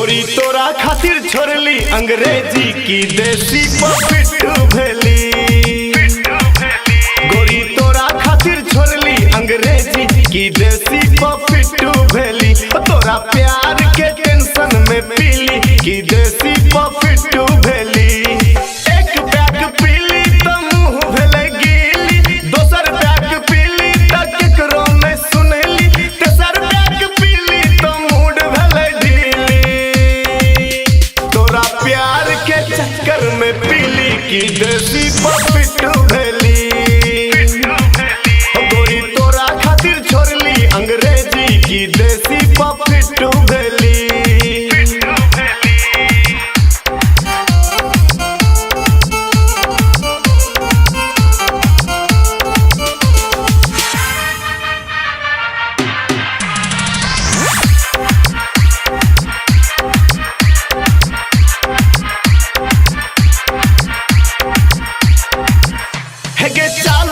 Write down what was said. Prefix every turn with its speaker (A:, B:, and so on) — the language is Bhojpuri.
A: गोरी तोरा खातिर छोड़ली अंग्रेजी की देसी पपिट्टू भेली। गोरी तोरा खातिर छोड़ली अंग्रेजी की देसी पपिट्टू भेली। तोरा प्यार के टेंशन में पीली की देसी पपिट्टू भेली। एक पैक पीली तो मुंह भेले गीली, दोसर पैक पीली तो केकरो में सुनली, तेसर पैक पीली तो मूड भेले ढीली। तोरा प्यार के चक्कर में पीली की देसी पपिट्टू भेली। गोरी तोरा खातिर छोड़ली अंग्रेजी की देसी पपिट्टू भेली। चाल